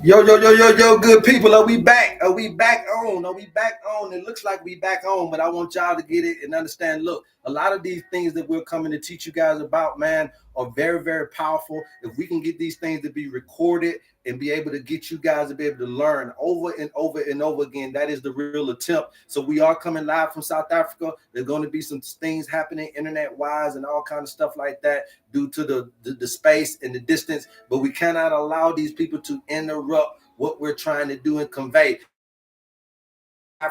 Yo, good people. Are we back? Are we back on? Are we back on? It looks like we back on, but I want y'all to get it and understand. Look, a lot of these things that we're coming to teach you guys about, man, are very, very powerful. If we can get these things to be recorded and be able to get you guys to be able to learn over and over and over again, that is the real attempt. So we are coming live from South Africa. There's going to be some things happening internet-wise and all kind of stuff like that due to the space and the distance, but we cannot allow these people to interrupt what we're trying to do and convey.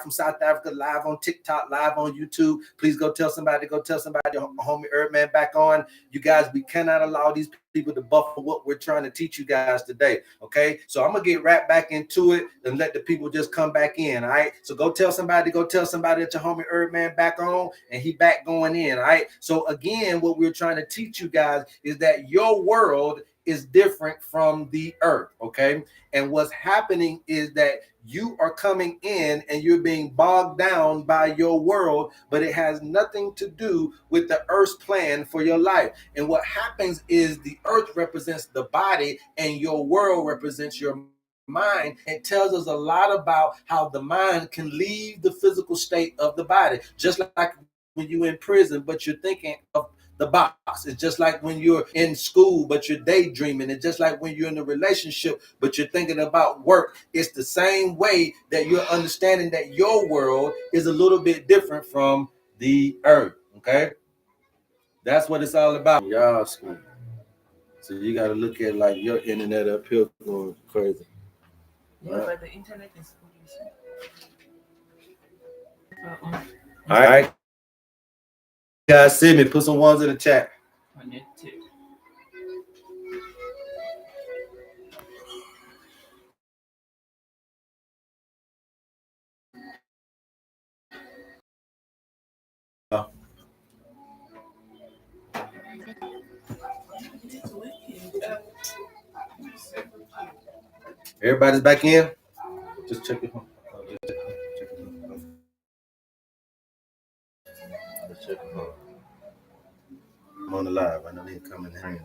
From South Africa, live on TikTok, live on YouTube. Please go tell somebody, homie HerbMan back on. You guys, we cannot allow these people to buffer what we're trying to teach you guys today. Okay, so I'm gonna get right back into it and let the people just come back in. All right, so go tell somebody that your homie HerbMan back on and he back going in. All right, so again, what we're trying to teach you guys is that your world is different from the earth. Okay, and what's happening is that you are coming in and you're being bogged down by your world, but it has nothing to do with the earth's plan for your life. And what happens is the earth represents the body and your world represents your mind. It tells us a lot about how the mind can leave the physical state of the body, just like when you're in prison, but you're thinking of the box. It's just like when you're in school, but you're daydreaming. It's just like when you're in a relationship, but you're thinking about work. It's the same way that you're understanding that your world is a little bit different from the earth. Okay, that's what it's all about. Y'all school. So you got to look at like your internet up here going crazy. Yeah, right? But the internet is all right. You guys see me? Put some ones in the chat. I need to. Everybody's back in. Just check it. I'm on the live. I know they're coming in.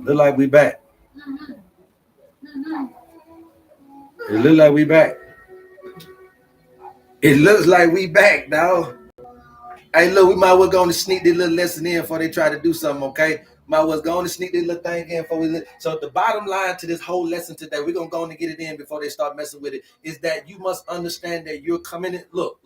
Look like we back. It looks like we back. It looks like we back, dog. Hey, look, we might well go on to sneak this little lesson in before they try to do something, okay? Might well go on to sneak this little thing in before we. So the bottom line to this whole lesson today, we're gonna go on and get it in before they start messing with it, is that you must understand that you're coming in. Look.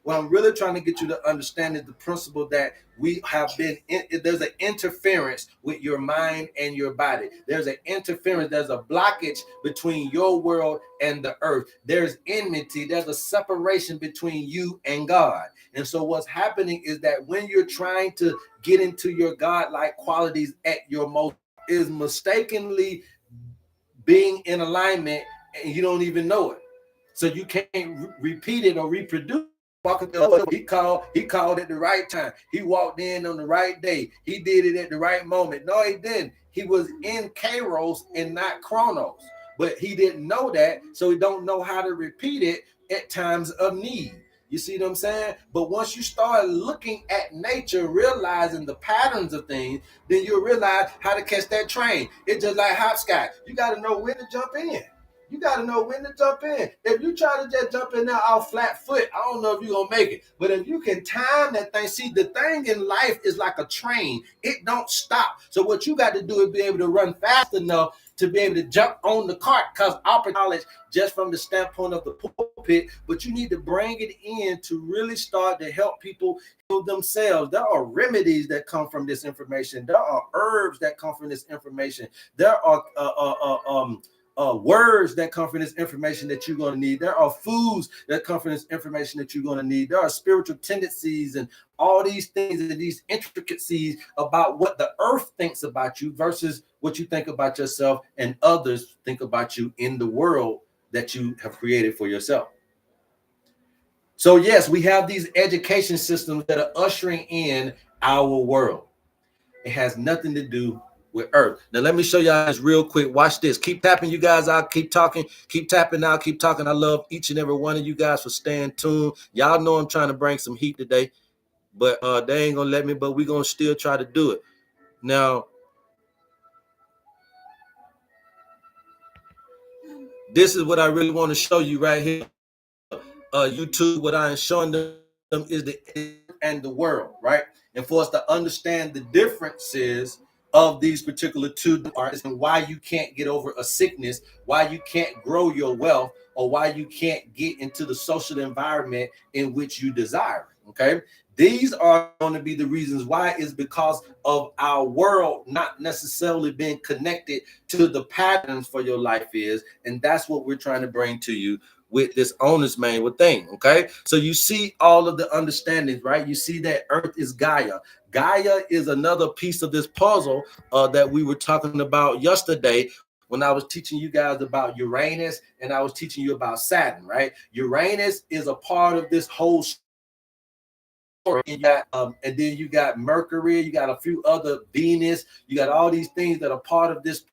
What I'm really trying to get you to understand is the principle that we have been there's an interference with your mind and your body. There's an interference, there's a blockage between your world and the earth. There's enmity, there's a separation between you and God. And so what's happening is that when you're trying to get into your God-like qualities at your most, is mistakenly being in alignment and you don't even know it. So you can't repeat it or reproduce. He called at the right time. He walked in on the right day. He did it at the right moment. No, he didn't. He was in Kairos and not Chronos. But he didn't know that, so he don't know how to repeat it at times of need. You see what I'm saying? But once you start looking at nature, realizing the patterns of things, then you'll realize how to catch that train. It's just like hopscotch. You got to know when to jump in. You got to know when to jump in. If you try to just jump in there off flat foot, I don't know if you're going to make it. But if you can time that thing, see, the thing in life is like a train. It don't stop. So what you got to do is be able to run fast enough to be able to jump on the cart, because knowledge just from the standpoint of the pulpit, but you need to bring it in to really start to help people heal themselves. There are remedies that come from this information. There are herbs that come from this information. There are words that come from this information that you're going to need. There are foods that come from this information that you're going to need. There are spiritual tendencies and all these things and these intricacies about what the earth thinks about you versus what you think about yourself and others think about you in the world that you have created for yourself. So yes, we have these education systems that are ushering in our world. It has nothing to do with earth. Now let me show y'all this real quick. Watch this. Keep tapping, you guys. I'll keep talking. Keep tapping. I'll keep talking. I love each and every one of you guys for staying tuned. Y'all know I'm trying to bring some heat today, but they ain't gonna let me. But we're gonna still try to do it. Now, This is what I really want to show you right here. YouTube, what I am showing them is the and the world, right? And for us to understand the differences of these particular two artists and why you can't get over a sickness, why you can't grow your wealth, or why you can't get into the social environment in which you desire. Okay. These are going to be the reasons why, is because of our world not necessarily being connected to the patterns for your life is. And that's what we're trying to bring to you with this owner's manual thing. Okay. So you see all of the understandings, right? You see that Earth is Gaia. Gaia is another piece of this puzzle that we were talking about yesterday when I was teaching you guys about Uranus and I was teaching you about Saturn, right? Uranus is a part of this whole story. And then you got Mercury, you got a few other, Venus, you got all these things that are part of this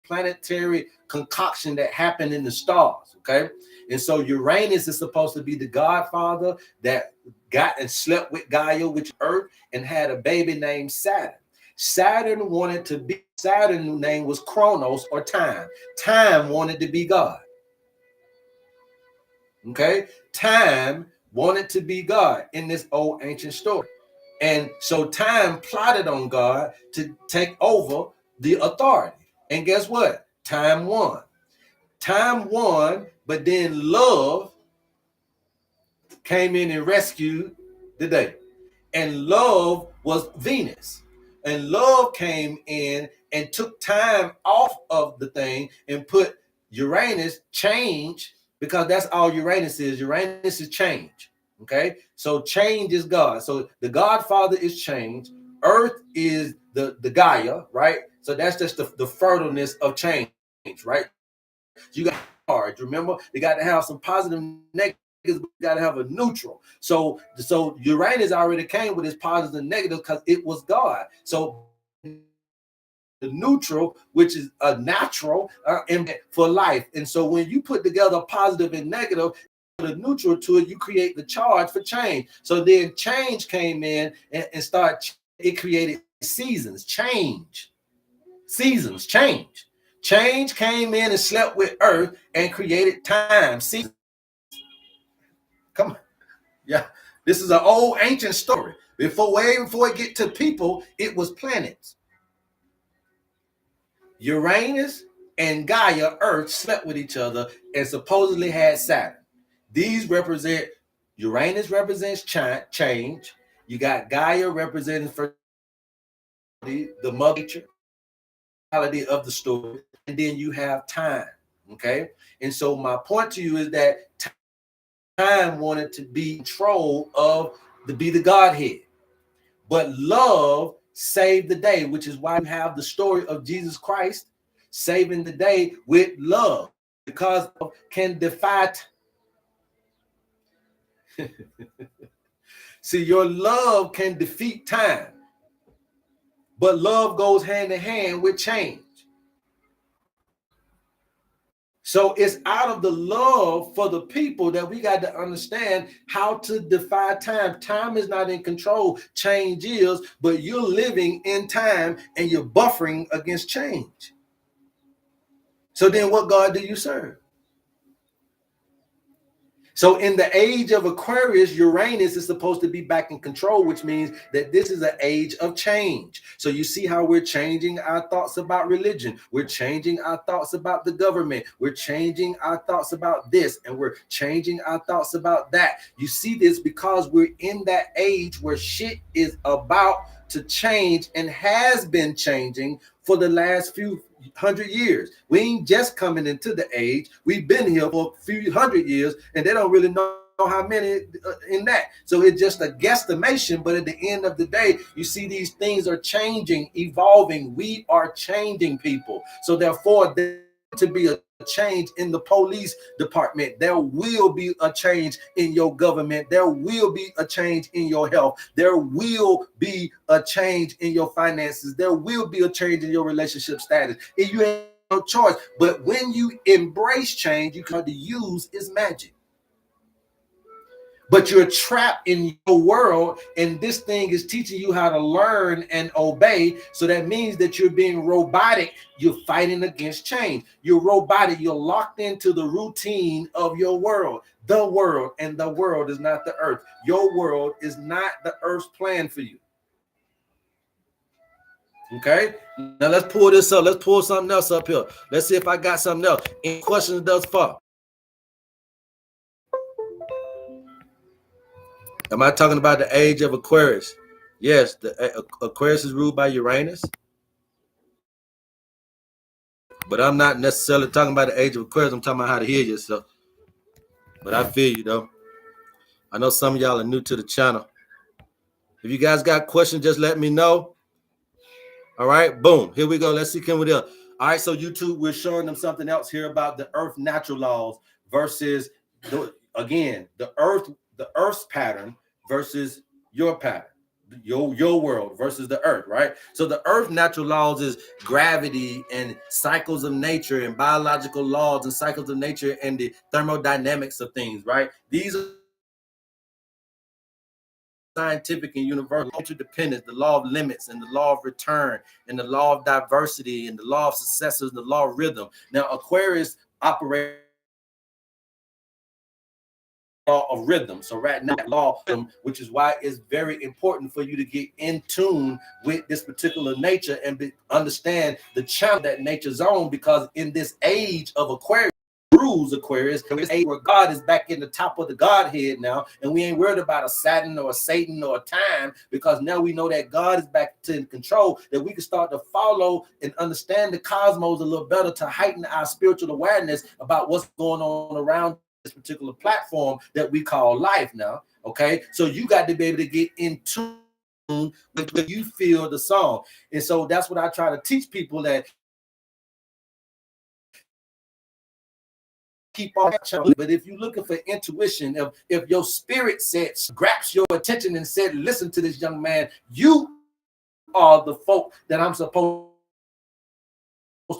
planetary concoction that happened in the stars. Okay. And so Uranus is supposed to be the godfather that got and slept with Gaia, which Earth, and had a baby named Saturn. Saturn wanted to be, Saturn's name was Chronos, or time. Time wanted to be God. Okay. Time wanted to be God in this old ancient story. And so time plotted on God to take over the authority. And guess what? Time won. Time won, but then love came in and rescued the day. And love was Venus. And love came in and took time off of the thing and put Uranus, change, because that's all Uranus is. Uranus is change. Okay. So change is God. So the Godfather is change. Earth is the Gaia, right? So that's just the fertileness of change, right? You got hard. Remember, they got to have some positive, negatives. We got to have a neutral. So Uranus already came with its positives and negatives because it was God. So the neutral, which is a natural for life. And so when you put together positive and negative, the neutral to it, you create the charge for change. So then change came in and started. It created seasons. Seasons change. Change came in and slept with Earth and created time. Seasons. Come on. Yeah. This is an old ancient story. Way before it get to people, it was planets. Uranus and Gaia, Earth, slept with each other and supposedly had Saturn. These represent, Uranus represents change. You got Gaia representing the mother nature of the story, and then you have time. Okay. And so my point to you is that time wanted to be control of be the Godhead, but love saved the day, which is why we have the story of Jesus Christ saving the day with love, because can defy see, your love can defeat time, but love goes hand in hand with change. So it's out of the love for the people that we got to understand how to defy time. Time is not in control. Change is, but you're living in time and you're buffering against change. So then what God do you serve? So in the age of Aquarius, Uranus is supposed to be back in control, which means that this is an age of change. So you see how we're changing our thoughts about religion. We're changing our thoughts about the government. We're changing our thoughts about this, and we're changing our thoughts about that. You see this because we're in that age where shit is about to change and has been changing for the last few 100 years. We ain't just coming into the age. We've been here for a few 100 years, and they don't really know how many in that. So it's just a guesstimation, but at the end of the day, you see these things are changing, evolving. We are changing, people. So therefore, there to be a change in the police department. There will be a change in your government. There will be a change in your health. There will be a change in your finances. There will be a change in your relationship status. If you have no choice, but when you embrace change, you can use is magic. but you're trapped in your world, and this thing is teaching you how to learn and obey. So that means that you're being robotic. You're fighting against change. You're robotic. You're locked into the routine of your world. The world, and the world is not the earth. Your world is not the earth's plan for you. Okay, now let's pull this up. Let's pull something else up here. Let's see if I got something else. Any questions thus far? Am I talking about the age of Aquarius? Yes, the Aquarius is ruled by Uranus, but I'm not necessarily talking about the age of Aquarius. I'm talking about how to heal yourself. But I feel you though. I know some of y'all are new to the channel. If you guys got questions, just let me know. All right, boom. Here we go. Let's see, can we do? All right, so YouTube, we're showing them something else here about the Earth natural laws versus the Earth's pattern versus your pattern, your world versus the Earth, right? So the Earth natural laws is gravity and cycles of nature and biological laws and cycles of nature and the thermodynamics of things, right? These are scientific and universal interdependence, the law of limits and the law of return and the law of diversity and the law of successors, the law of rhythm. Now, Aquarius operates law of rhythm. So right now, law of rhythm, which is why it's very important for you to get in tune with this particular nature and understand the channel that nature's on, because in this age of Aquarius, rules Aquarius, where God is back in the top of the Godhead now, and we ain't worried about a Saturn or a Satan or a time, because now we know that God is back in control, that we can start to follow and understand the cosmos a little better to heighten our spiritual awareness about what's going on around this particular platform that we call life now. Okay, so you got to be able to get in tune with when you feel the song, and so that's what I try to teach people, that keep on. But if you're looking for intuition, if your spirit said, grabs your attention and said, listen to this young man, you are the folk that I'm supposed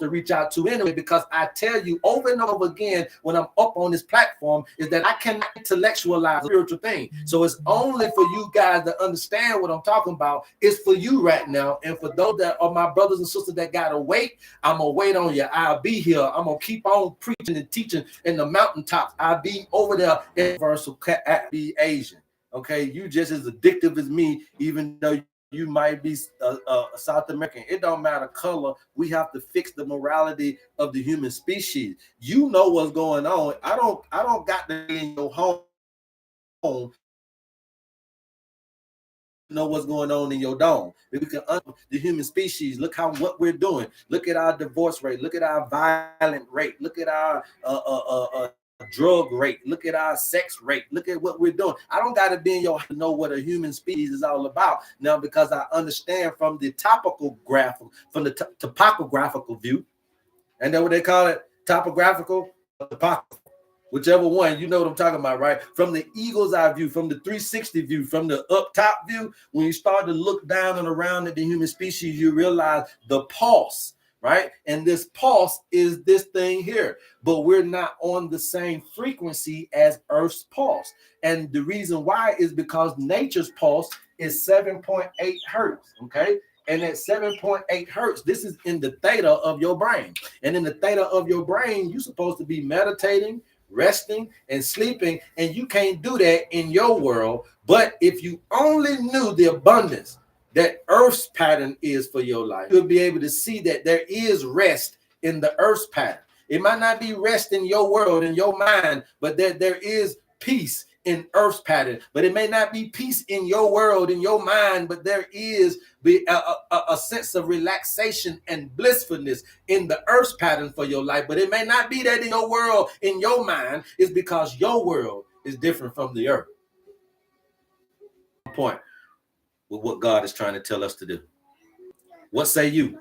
to reach out to anyway, because I tell you over and over again when I'm up on this platform is that I cannot intellectualize a spiritual thing. So it's only for you guys to understand what I'm talking about. It's for you right now. And for those that are my brothers and sisters that gotta wait, I'm gonna wait on you. I'll be here. I'm gonna keep on preaching and teaching in the mountaintops. I'll be over there in Universal be Asian. Okay, you just as addictive as me, even though you might be South American. It don't matter color. We have to fix the morality of the human species. You know what's going on. I don't got to be in your home know what's going on in your dome. If we can the human species, look what we're doing. Look at our divorce rate. Look at our violent rate. Look at our drug rate. Look at our sex rate. Look at what we're doing. I don't got to be in your to know what a human species is all about now, because I understand from the topographical view, and then what they call it, topographical, whichever one, you know what I'm talking about, right? From the eagle's eye view, from the 360 view, from the up top view, when you start to look down and around at the human species, you realize the pulse, right? And this pulse is this thing here, but we're not on the same frequency as Earth's pulse. And the reason why is because nature's pulse is 7.8 hertz, okay? And at 7.8 hertz, this is in the theta of your brain. And in the theta of your brain, you're supposed to be meditating, resting, and sleeping, and you can't do that in your world. But if you only knew the abundance that Earth's pattern is for your life, you'll be able to see that there is rest in the Earth's pattern. It might not be rest in your world, in your mind, but there is peace in Earth's pattern. But it may not be peace in your world, in your mind, but there is a sense of relaxation and blissfulness in the Earth's pattern for your life. But it may not be that in your world, in your mind. It's because your world is different from the Earth. Point with what God is trying to tell us to do. What say you?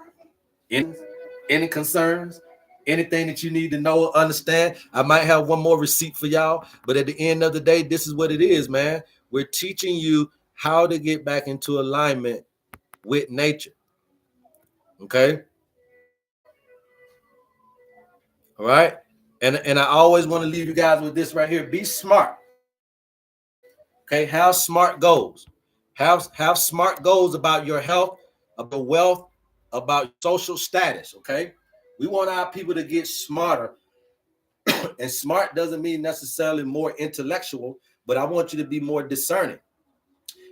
Any concerns? Anything that you need to know or understand? I might have one more receipt for y'all, but at the end of the day, this is what it is, man. We're teaching you how to get back into alignment with nature. Okay. All right. And I always want to leave you guys with this right here. Be smart. Okay, have smart goals. Have smart goals about your health, about wealth, about social status. Okay, we want our people to get smarter, and smart doesn't mean necessarily more intellectual, but I want you to be more discerning.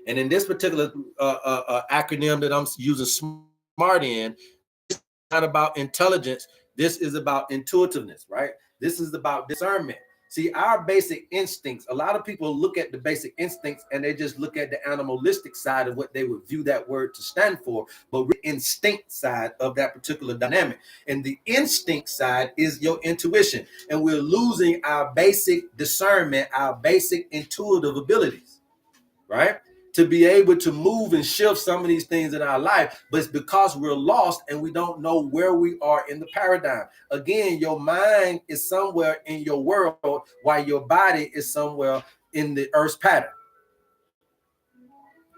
And in this particular acronym that I'm using, SMART in, not about intelligence. This is about intuitiveness, right? This is about discernment. See, our basic instincts, a lot of people look at the basic instincts and they just look at the animalistic side of what they would view that word to stand for, but the instinct side of that particular dynamic. And the instinct side is your intuition. And we're losing our basic discernment, our basic intuitive abilities, right? To be able to move and shift some of these things in our life, but it's because we're lost and we don't know where we are in the paradigm. Again, your mind is somewhere in your world while your body is somewhere in the earth's pattern.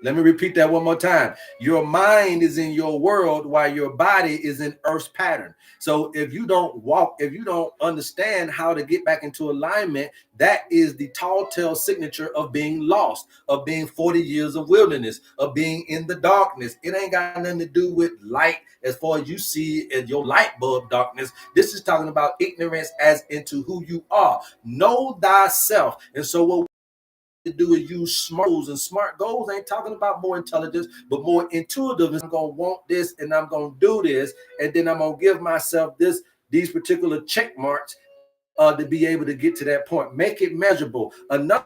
Let me repeat that one more time. Your mind is in your world while your body is in earth's pattern. So if you don't understand how to get back into alignment, that is the tall tale signature of being lost, of being 40 years of wilderness, of being in the darkness. It ain't got nothing to do with light as far as you see in your light bulb darkness. This is talking about ignorance as into who you are. Know thyself. And so what to do is use smart goals, and smart goals ain't talking about more intelligence, but more intuitiveness. I'm gonna want this and I'm gonna do this, and then I'm gonna give myself these particular check marks to be able to get to that point. Make it measurable. Another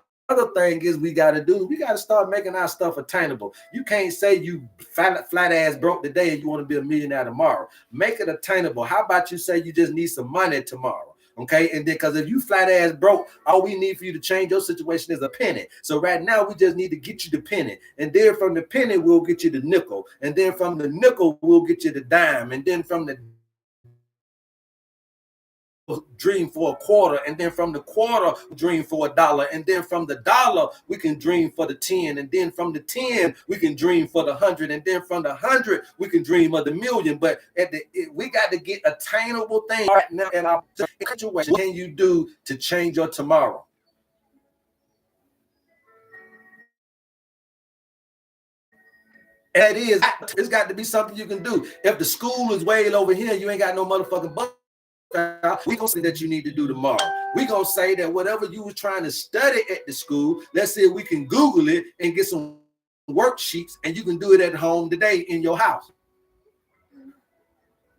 thing is we got to start making our stuff attainable. You can't say you flat ass broke today and you want to be a millionaire tomorrow. Make it attainable. How about you say you just need some money tomorrow? Okay, and then because if you flat ass broke, all we need for you to change your situation is a penny. So right now we just need to get you the penny, and then from the penny we'll get you the nickel, and then from the nickel we'll get you the dime, and then from the dream for a quarter, and then from the quarter dream for $1, and then from the $1 we can dream for the 10, and then from the 10 we can dream for the 100, and then from the 100 we can dream of the million. But we got to get attainable things right now in our situation. What can you do to change your tomorrow? And it's got to be something you can do. If the school is way over here, you ain't got no motherfucking butt. We gonna say that you need to do tomorrow. We gonna say that whatever you was trying to study at the school, let's see if we can Google it and get some worksheets, and you can do it at home today in your house.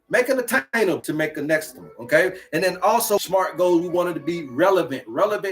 Make an attainable to make the next one, okay? And then also smart goals, we wanted to be relevant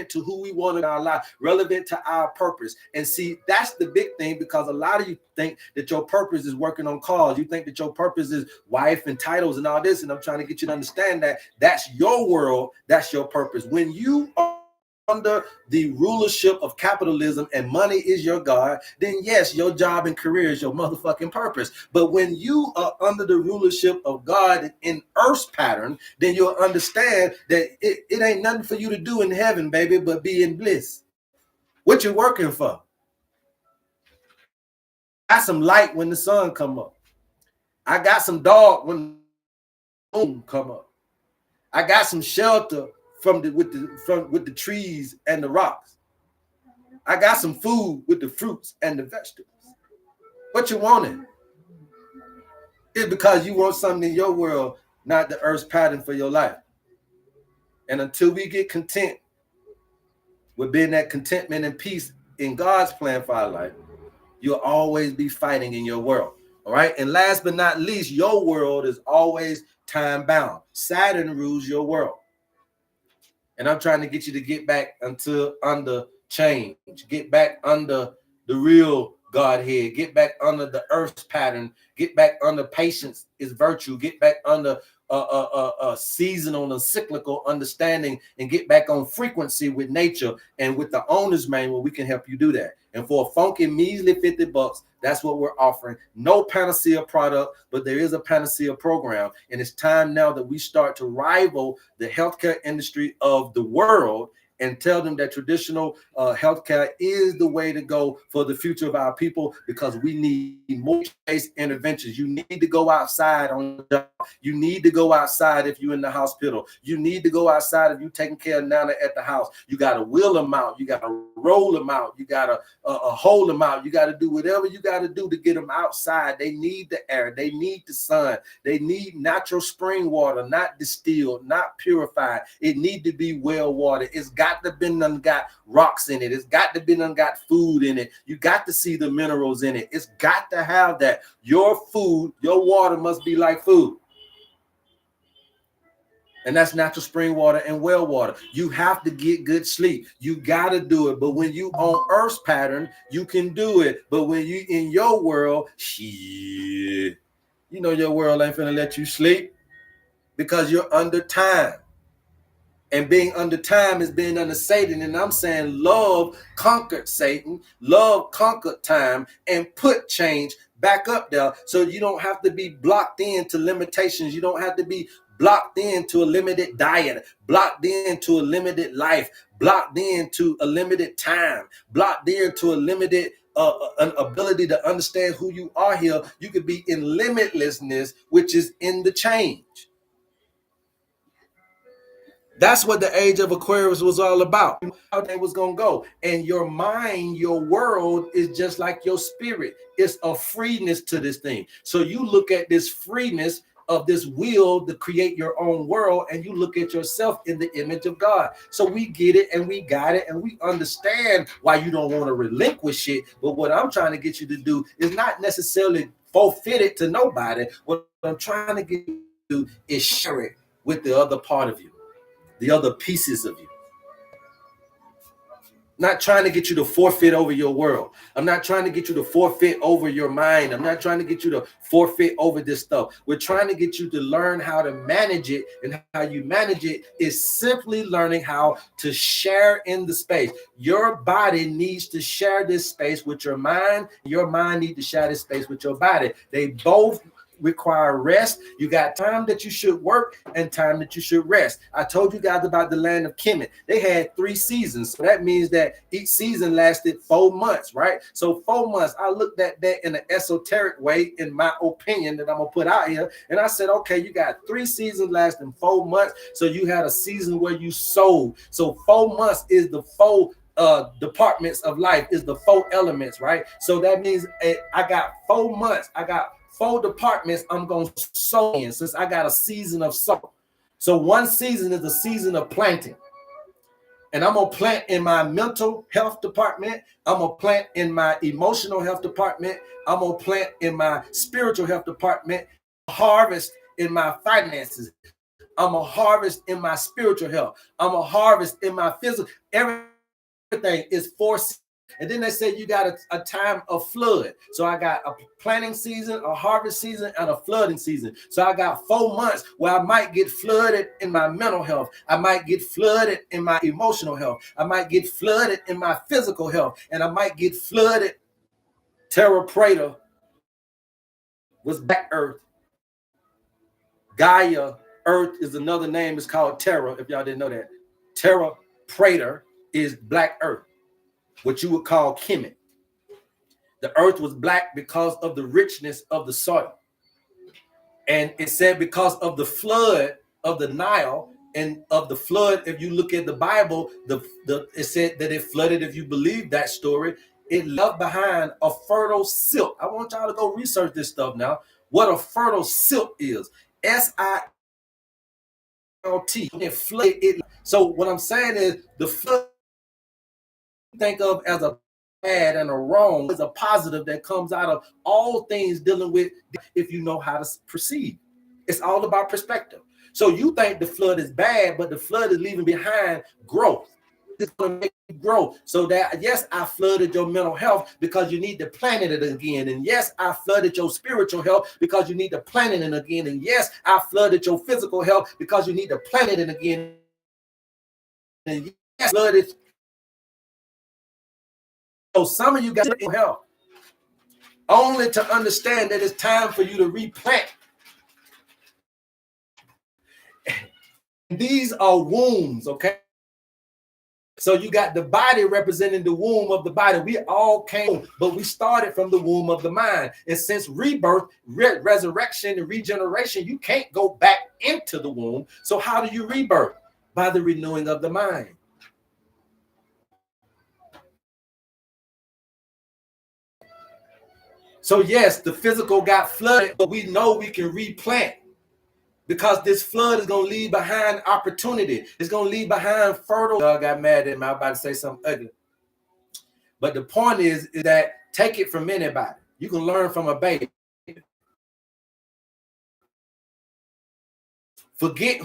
to who we want in our life, relevant to our purpose. And see, that's the big thing, because a lot of you think that your purpose is working on cars. You think that your purpose is wife and titles and all this, and I'm trying to get you to understand that that's your world, that's your purpose. When you are under the rulership of capitalism and money is your God, then yes, your job and career is your motherfucking purpose. But when you are under the rulership of God in earth's pattern, then you'll understand that it ain't nothing for you to do in heaven, baby, but be in bliss. What you working for? I got some light when the sun come up. I got some dark when the moon come up. I got some shelter with the trees and the rocks. I got some food with the fruits and the vegetables. What you wanting? It's because you want something in your world, not the earth's pattern for your life. And until we get content with being that contentment and peace in God's plan for our life, you'll always be fighting in your world. All right. And last but not least, your world is always time bound. Saturn rules your world. And I'm trying to get you to get back under change, get back under the real Godhead, get back under the earth's pattern, get back under patience is virtue, get back under seasonal and cyclical understanding, and get back on frequency with nature and with the owner's manual. We can help you do that. And for a funky measly $50, that's what we're offering. No panacea product, but there is a panacea program. And it's time now that we start to rival the healthcare industry of the world and tell them that traditional healthcare is the way to go for the future of our people, because we need more based interventions. You need to go outside on the job. You need to go outside if you're in the hospital. You need to go outside if you're taking care of Nana at the house. You got to wheel them out. You got to roll them out. You got to hold them out. You got to do whatever you got to do to get them outside. They need the air. They need the sun. They need natural spring water, not distilled, not purified. It need to be well watered. It's got to be done got rocks in it. It's got to be done got food in it. You got to see the minerals in it. It's got to have that. Your food, your water must be like food. And that's natural spring water and well water. You have to get good sleep. You got to do it. But when you on Earth's pattern, you can do it. But when you in your world, shit, you know your world ain't finna let you sleep because you're under time. And being under time is being under Satan. And I'm saying love conquered Satan. Love conquered time and put change back up there. So you don't have to be blocked into limitations. You don't have to be blocked into a limited diet, blocked into a limited life, blocked into a limited time, blocked into a limited an ability to understand who you are here. You could be in limitlessness, which is in the change. That's what the age of Aquarius was all about. How they was gonna go. And your mind, your world is just like your spirit. It's a freeness to this thing. So you look at this freeness of this will to create your own world, and you look at yourself in the image of God. So we get it and we got it, and we understand why you don't want to relinquish it. But what I'm trying to get you to do is not necessarily forfeit it to nobody. What I'm trying to get you to do is share it with the other part of you, the other pieces of you. Not trying to get you to forfeit over your world. I'm not trying to get you to forfeit over your mind. I'm not trying to get you to forfeit over this stuff. We're trying to get you to learn how to manage it, and how you manage it is simply learning how to share in the space. Your body needs to share this space with your mind. Your mind needs to share this space with your body. They both require rest. You got time that you should work and time that you should rest. I told you guys about the land of Kemet. They had 3 seasons. So that means that each season lasted 4 months, right? So 4 months, I looked at that in an esoteric way, in my opinion, that I'm going to put out here. And I said, okay, you got 3 seasons lasting 4 months. So you had a season where you sowed. So 4 months is the 4 departments of life, is the 4 elements, right? So that means I got 4 months. I got 4 departments I'm going to sow in, since I got a season of sow. So one season is a season of planting. And I'm going to plant in my mental health department. I'm going to plant in my emotional health department. I'm going to plant in my spiritual health department. Harvest in my finances. I'm going to harvest in my spiritual health. I'm going to harvest in my physical. Everything is 4 seasons. And then they say you got a time of flood. So I got a planting season, a harvest season, and a flooding season. So I got 4 months where I might get flooded in my mental health. I might get flooded in my emotional health. I might get flooded in my physical health. And I might get flooded. Terra Preta was Black Earth. Gaia, Earth, is another name. It's called Terra, if y'all didn't know that. Terra Preta is Black Earth, what you would call Kemet. The earth was black because of the richness of the soil. And it said because of the flood of the Nile, and of the flood, if you look at the Bible, it said that it flooded, if you believe that story, it left behind a fertile silk. I want y'all to go research this stuff now. What a fertile silk is. SILT. It flooded it. So what I'm saying is the flood think of as a bad and a wrong is a positive that comes out of all things dealing with, if you know how to proceed. It's all about perspective. So you think the flood is bad, but the flood is leaving behind growth. It's going to make you grow. So that, yes, I flooded your mental health because you need to plant it again. And yes, I flooded your spiritual health because you need to plant it again. And yes, I flooded your physical health because you need to plant it again. And yes, flooded. So some of you guys need help, only to understand that it's time for you to replant. These are wounds, okay? So you got the body representing the womb of the body. We all came, but we started from the womb of the mind. And since rebirth, resurrection, and regeneration, you can't go back into the womb. So how do you rebirth? By the renewing of the mind. So yes, the physical got flooded, but we know we can replant. Because this flood is going to leave behind opportunity. It's going to leave behind fertile. I got mad at me. I'm about to say something ugly. But the point is that take it from anybody. You can learn from a baby. Forget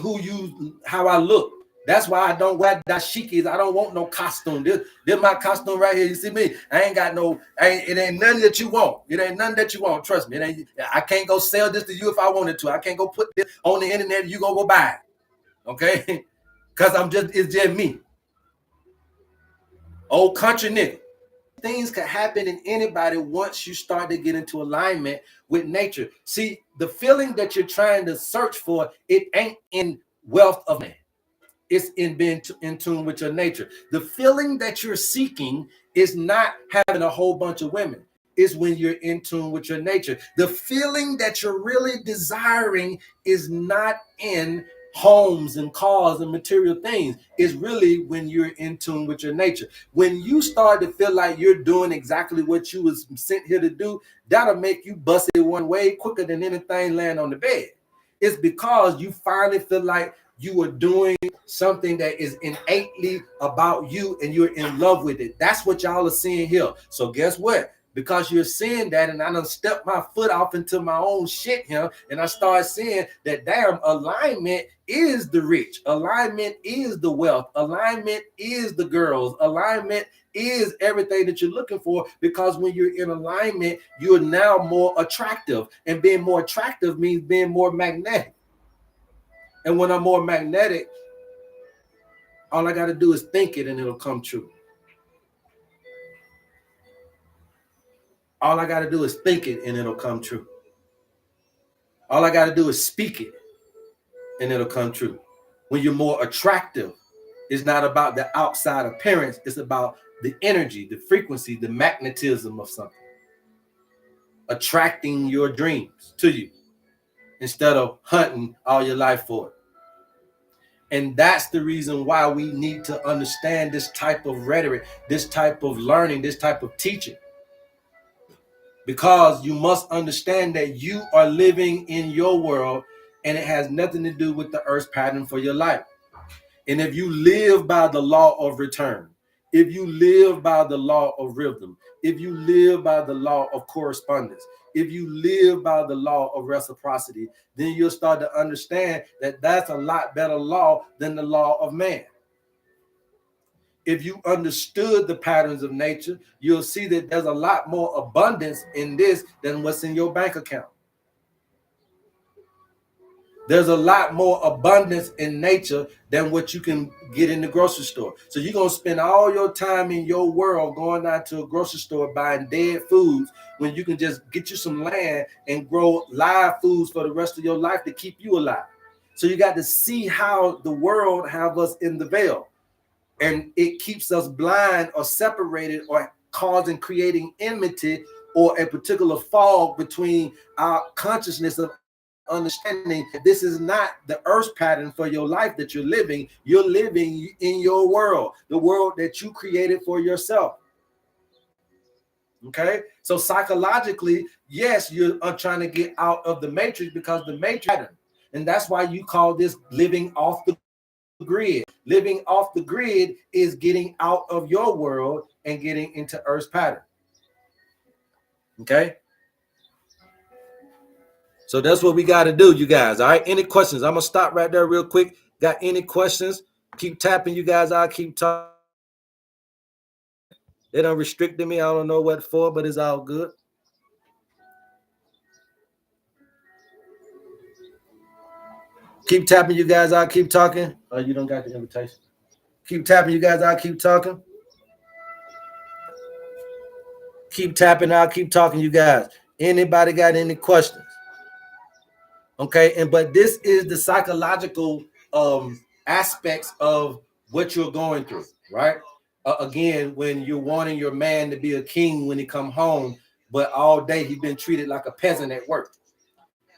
how I look. That's why I don't wear dashikis. I don't want no costume. This my costume right here. You see me? I ain't got no, it ain't nothing that you want. It ain't nothing that you want. Trust me. I can't go sell this to you if I wanted to. I can't go put this on the internet and you gonna go buy it. Okay? Because it's just me. Old country nigga. Things can happen in anybody once you start to get into alignment with nature. See, the feeling that you're trying to search for, it ain't in wealth of man. It's in being in tune with your nature. The feeling that you're seeking is not having a whole bunch of women. It's when you're in tune with your nature. The feeling that you're really desiring is not in homes and cars and material things. It's really when you're in tune with your nature. When you start to feel like you're doing exactly what you was sent here to do, that'll make you bust it one way quicker than anything laying on the bed. It's because you finally feel like you are doing something that is innately about you and you're in love with it. That's what y'all are seeing here. So guess what? Because you're seeing that, and I done stepped my foot off into my own shit here, and I start seeing that damn alignment is the rich, alignment is the wealth, alignment is the girls, alignment is everything that you're looking for. Because when you're in alignment, you're now more attractive, and being more attractive means being more magnetic. And when I'm more magnetic, all I got to do is think it and it'll come true. All I got to do is think it and it'll come true. All I got to do is speak it and it'll come true. When you're more attractive, it's not about the outside appearance. It's about the energy, the frequency, the magnetism of something. Attracting your dreams to you instead of hunting all your life for it. And that's the reason why we need to understand this type of rhetoric, this type of learning, this type of teaching. Because you must understand that you are living in your world and it has nothing to do with the earth's pattern for your life. And if you live by the law of return, if you live by the law of rhythm, if you live by the law of correspondence, if you live by the law of reciprocity, then you'll start to understand that that's a lot better law than the law of man. If you understood the patterns of nature, you'll see that there's a lot more abundance in this than what's in your bank account. There's a lot more abundance in nature than what you can get in the grocery store. So you're going to spend all your time in your world going out to a grocery store buying dead foods when you can just get you some land and grow live foods for the rest of your life to keep you alive. So you got to see how the world have us in the veil. And it keeps us blind or separated or causing, creating enmity or a particular fog between our consciousness of understanding this is not the earth's pattern for your life that you're living. You're living in your world, the world that you created for yourself. Okay, so psychologically, yes, you are trying to get out of the matrix because the matrix pattern, and that's why you call this living off the grid. Living off the grid is getting out of your world and getting into earth's pattern. Okay, so that's what we got to do, you guys. All right, any questions? I'm gonna stop right there real quick. Got any questions? Keep tapping, you guys. I'll keep talking. They don't restricted me. I don't know what for, but it's all good. Keep tapping, you guys. I'll keep talking. Oh, you don't got the invitation. Keep tapping, you guys. I'll keep talking. Keep tapping. I'll keep talking, you guys. Anybody got any questions? Okay, but this is the psychological aspects of what you're going through. right? Again, when you're wanting your man to be a king when he come home, but all day he been treated like a peasant at work.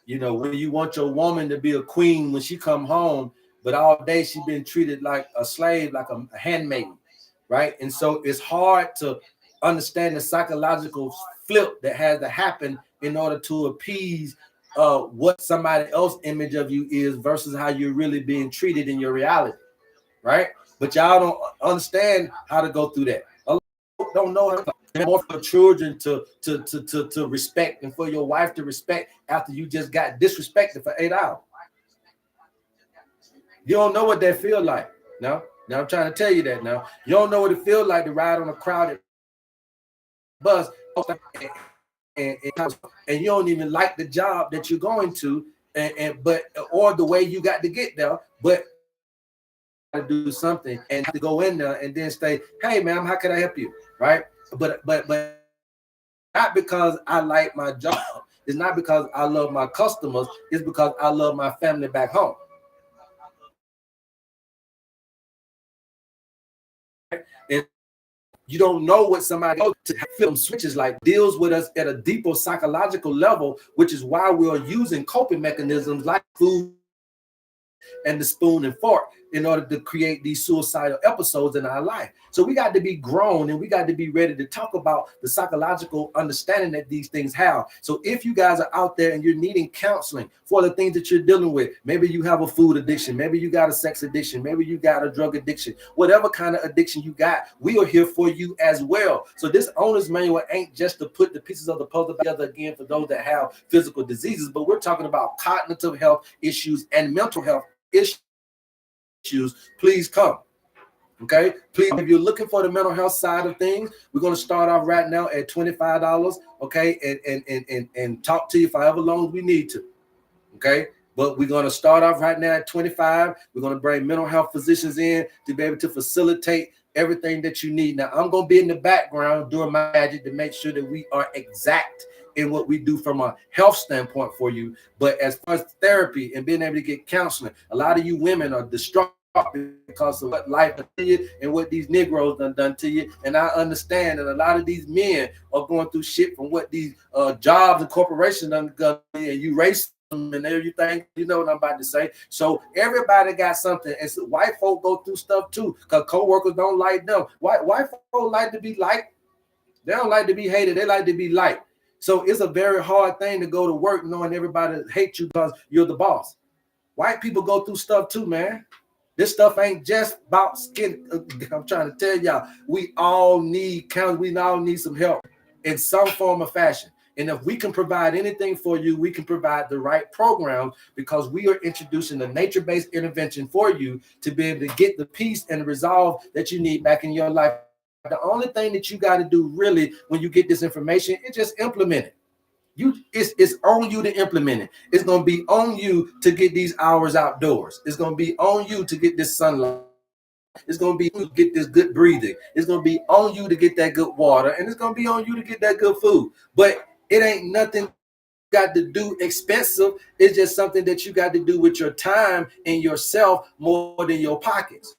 You know, when you want your woman to be a queen when she come home, but all day she been treated like a slave, like a handmaid, right? And so it's hard to understand the psychological flip that has to happen in order to appease what somebody else's image of you is versus how you're really being treated in your reality, right? But y'all don't understand how to go through that. A lot of people don't know how to, more for children to respect and for your wife to respect after you just got disrespected for 8 hours. You don't know what that feel like. Now I'm trying to tell you that now. You don't know what it feels like to ride on a crowded bus and, and you don't even like the job that you're going to, and but or the way you got to get there, but to do something and have to go in there and then say, "Hey, ma'am, how can I help you?" Right? But not because I like my job. It's not because I love my customers. It's because I love my family back home. And you don't know what somebody else to film switches like deals with us at a deeper psychological level, which is why we are using coping mechanisms like food and the spoon and fork in order to create these suicidal episodes in our life. So we got to be grown and we got to be ready to talk about the psychological understanding that these things have. So if you guys are out there and you're needing counseling for the things that you're dealing with, maybe you have a food addiction, maybe you got a sex addiction, maybe you got a drug addiction, whatever kind of addiction you got, we are here for you as well. So this owner's manual ain't just to put the pieces of the puzzle together again for those that have physical diseases, but we're talking about cognitive health issues and mental health issues. Please come. Okay, please, if you're looking for the mental health side of things, we're going to start off right now at $25. Okay, and talk to you for however long we need to. Okay, but we're going to start off right now at 25. We're going to bring mental health physicians in to be able to facilitate everything that you need. Now I'm going to be in the background doing my magic to make sure that we are exact in what we do from a health standpoint for you. But as far as therapy and being able to get counseling, a lot of you women are distraught because of what life done to you and what these Negroes done to you. And I understand that a lot of these men are going through shit from what these jobs and corporations done and you race and everything, you know what I'm about to say. So everybody got something, and so white folk go through stuff too, because co-workers don't like them. White folk like to be liked. They don't like to be hated. They like to be liked. So it's a very hard thing to go to work knowing everybody hates you because you're the boss. White people go through stuff too, man. This stuff ain't just about skin. I'm trying to tell y'all, we all need counseling. We all need some help in some form or fashion. And if we can provide anything for you, we can provide the right program because we are introducing a nature-based intervention for you to be able to get the peace and the resolve that you need back in your life. The only thing that you got to do really when you get this information is just implement it. It's on you to implement it. It's going to be on you to get these hours outdoors. It's going to be on you to get this sunlight. It's going to be you to get this good breathing. It's going to be on you to get that good water, and it's going to be on you to get that good food. But it ain't nothing got to do expensive. It's just something that you got to do with your time and yourself more than your pockets.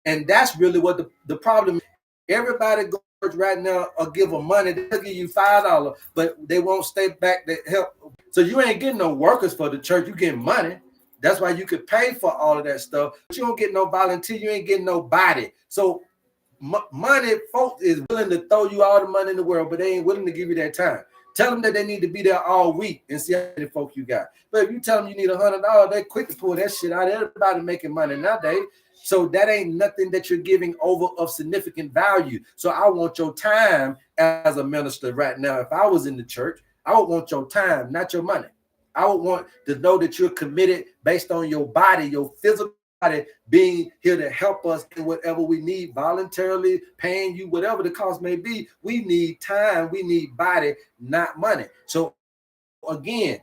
And that's really what the problem is. Everybody goes right now or give them money. They'll give you $5, but they won't stay back to help. So you ain't getting no workers for the church. You getting money. That's why you could pay for all of that stuff. But you don't get no volunteer. You ain't getting nobody. So money, folks is willing to throw you all the money in the world, but they ain't willing to give you that time. Tell them that they need to be there all week and see how many folk you got. But if you tell them you need $100, they quick to pull that shit out. Everybody making money nowadays. So that ain't nothing that you're giving over of significant value. So I want your time as a minister right now. If I was in the church, I would want your time, not your money. I would want to know that you're committed based on your body, your physical body being here to help us in whatever we need, voluntarily paying you, whatever the cost may be. We need time, we need body, not money. So again,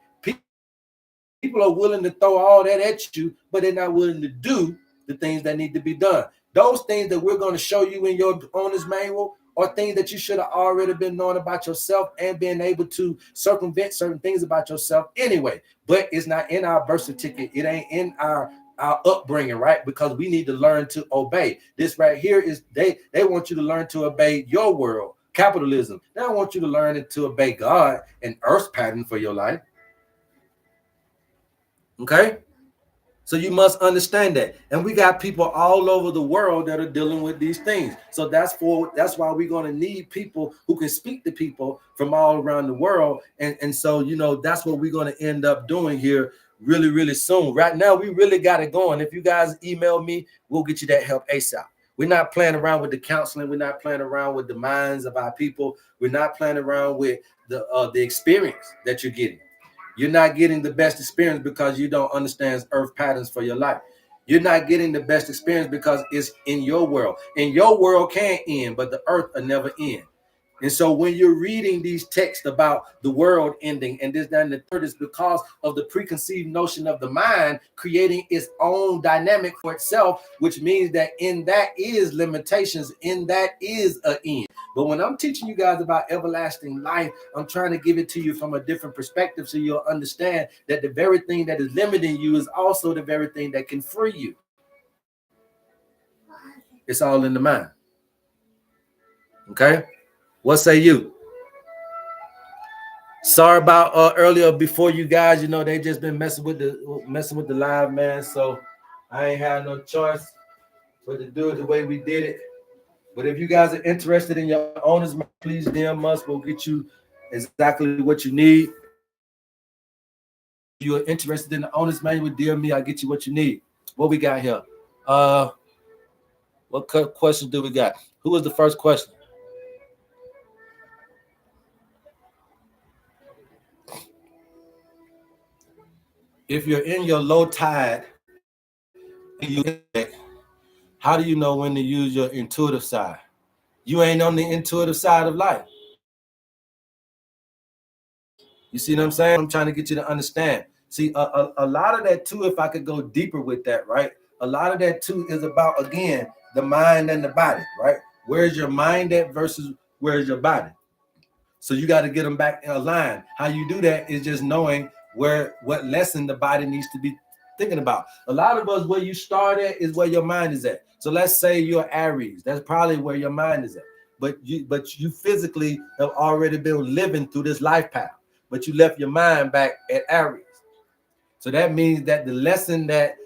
people are willing to throw all that at you, but they're not willing to do the things that need to be done. Those things that we're going to show you in your owner's manual are things that you should have already been knowing about yourself and being able to circumvent certain things about yourself anyway. But it's not in our birth certificate. It ain't in our our upbringing, right? Because we need to learn to obey. This right here is they want you to learn to obey your world, capitalism. They don't want you to learn it to obey God and Earth's pattern for your life. Okay? So you must understand that. And we got people all over the world that are dealing with these things. So that's why we're going to need people who can speak to people from all around the world. And so, that's what we're going to end up doing here really, really soon. Right now, we really got it going. If you guys email me, we'll get you that help ASAP. We're not playing around with the counseling. We're not playing around with the minds of our people. We're not playing around with the experience that you're getting. You're not getting the best experience because you don't understand earth patterns for your life. You're not getting the best experience because it's in your world. And your world can end, but the earth will never end. And so when you're reading these texts about the world ending and this, that, and the third, is because of the preconceived notion of the mind creating its own dynamic for itself, which means that in that is limitations, in that is an end. But when I'm teaching you guys about everlasting life, I'm trying to give it to you from a different perspective so you'll understand that the very thing that is limiting you is also the very thing that can free you. It's all in the mind. Okay? What say you? Sorry about earlier before you guys, they just been messing with the live, man. So I ain't had no choice but to do it the way we did it. But if you guys are interested in your owner's manual, please DM us. We'll get you exactly what you need. If you're interested in the owner's manual, DM me. I'll get you what you need. What we got here? What question do we got? Who was the first question? If you're in your low tide and you how do you know when to use your intuitive side? You ain't on the intuitive side of life. You see what I'm saying? I'm trying to get you to understand. See, a lot of that too, if I could go deeper with that, right? A lot of that too is about, again, the mind and the body, right? Where's your mind at versus where's your body? So you got to get them back in line. How you do that is just knowing what lesson the body needs to be thinking about. A lot of us, where you start at is where your mind is at. So let's say you're Aries. That's probably where your mind is at. But you physically have already been living through this life path. But you left your mind back at Aries. So that means that the lesson that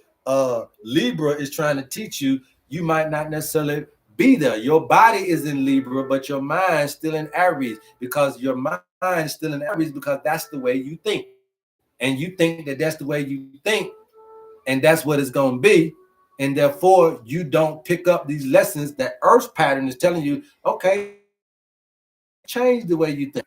Libra is trying to teach you, you might not necessarily be there. Your body is in Libra, but your mind still in Aries, because your mind is still in Aries because that's the way you think. And you think that that's the way you think, and that's what it's going to be. And therefore, you don't pick up these lessons that Earth's pattern is telling you, okay, change the way you think.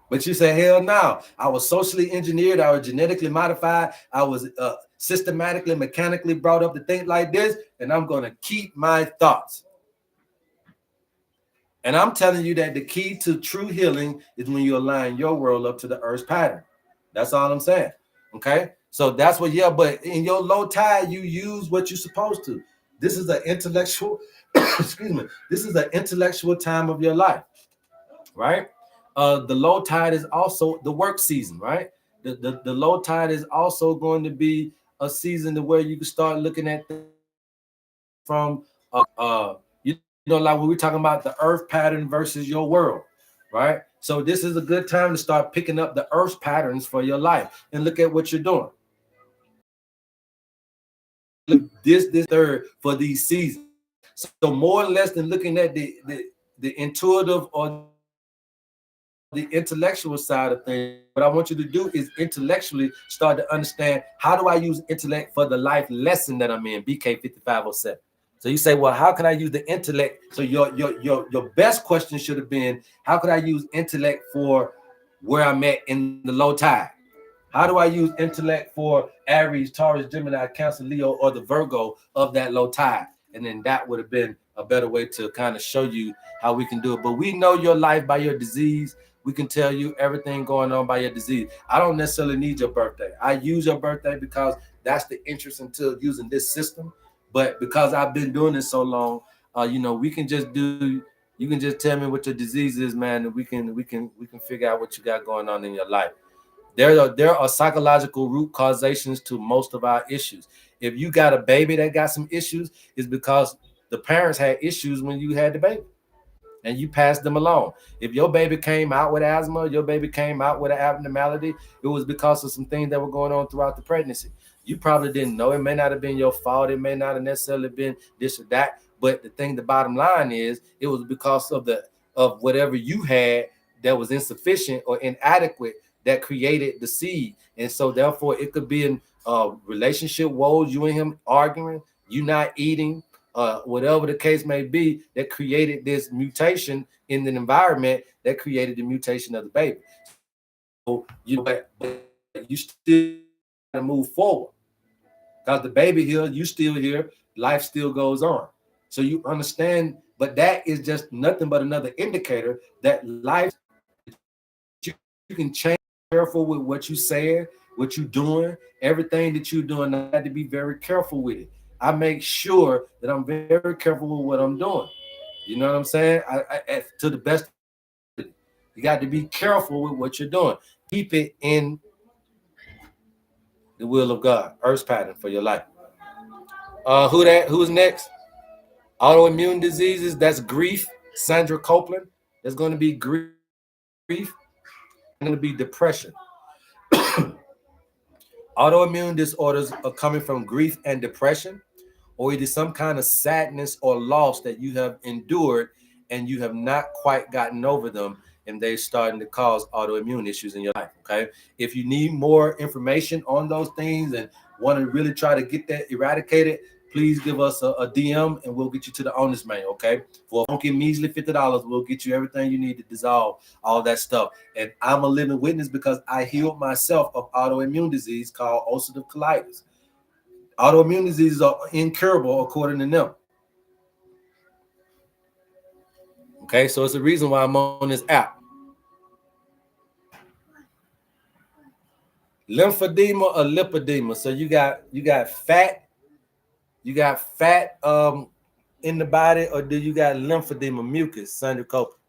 But you say, hell no, I was socially engineered, I was genetically modified, I was systematically, mechanically brought up to think like this, and I'm going to keep my thoughts. And I'm telling you that the key to true healing is when you align your world up to the Earth's pattern. That's all I'm saying. Okay? So that's what, but in your low tide, you use what you're supposed to. This is an intellectual, excuse me, this is an intellectual time of your life, right? The low tide is also the work season, right? The low tide is also going to be a season to where you can start looking at from like when we're talking about the earth pattern versus your world, right? So this is a good time to start picking up the earth patterns for your life and look at what you're doing. This third for these seasons. So more or less than looking at the intuitive or the intellectual side of things, what I want you to do is intellectually start to understand, how do I use intellect for the life lesson that I'm in, BK 5507. So you say, well, how can I use the intellect? So your best question should have been, how could I use intellect for where I'm at in the low tide? How do I use intellect for Aries, Taurus, Gemini, Cancer, Leo, or the Virgo of that low tide? And then that would have been a better way to kind of show you how we can do it. But we know your life by your disease. We can tell you everything going on by your disease. I don't necessarily need your birthday. I use your birthday because that's the interest into using this system. But because I've been doing this so long, we can just do. You can just tell me what your disease is, man, and we can figure out what you got going on in your life. There are psychological root causations to most of our issues. If you got a baby that got some issues, it's because the parents had issues when you had the baby and you passed them along. If your baby came out with asthma, your baby came out with an abnormality, it was because of some things that were going on throughout the pregnancy. You probably didn't know. It may not have been your fault. It may not have necessarily been this or that. But the bottom line is, it was because of whatever you had that was insufficient or inadequate that created the seed. And so therefore it could be in relationship woes, you and him arguing, you not eating, whatever the case may be, that created this mutation in the environment that created the mutation of the baby. So but you still got to move forward because the baby here, you still here, life still goes on. So you understand, but that is just nothing but another indicator that life, you can change. Careful with what you saying, what you doing, everything that you're doing. I had to be very careful with it. I make sure that I'm very careful with what I'm doing. You know what I'm saying? To the best of my ability. You got to be careful with what you're doing. Keep it in the will of God, Earth's pattern for your life. Who's next? Autoimmune diseases. That's grief. Sandra Copeland. There's going to be grief, and there's going to be depression. Autoimmune disorders are coming from grief and depression, or it is some kind of sadness or loss that you have endured and you have not quite gotten over them, and they're starting to cause autoimmune issues in your life. Okay. If you need more information on those things and want to really try to get that eradicated, please give us a DM and we'll get you to the owner's manual. Okay. For a funky measly $50, we'll get you everything you need to dissolve all that stuff. And I'm a living witness because I healed myself of autoimmune disease called ulcerative colitis. Autoimmune diseases are incurable according to them. Okay, so it's the reason why I'm on this app. Lymphedema or lipedema. So you got fat in the body, or do you got lymphedema, mucus, Sandra Copeland?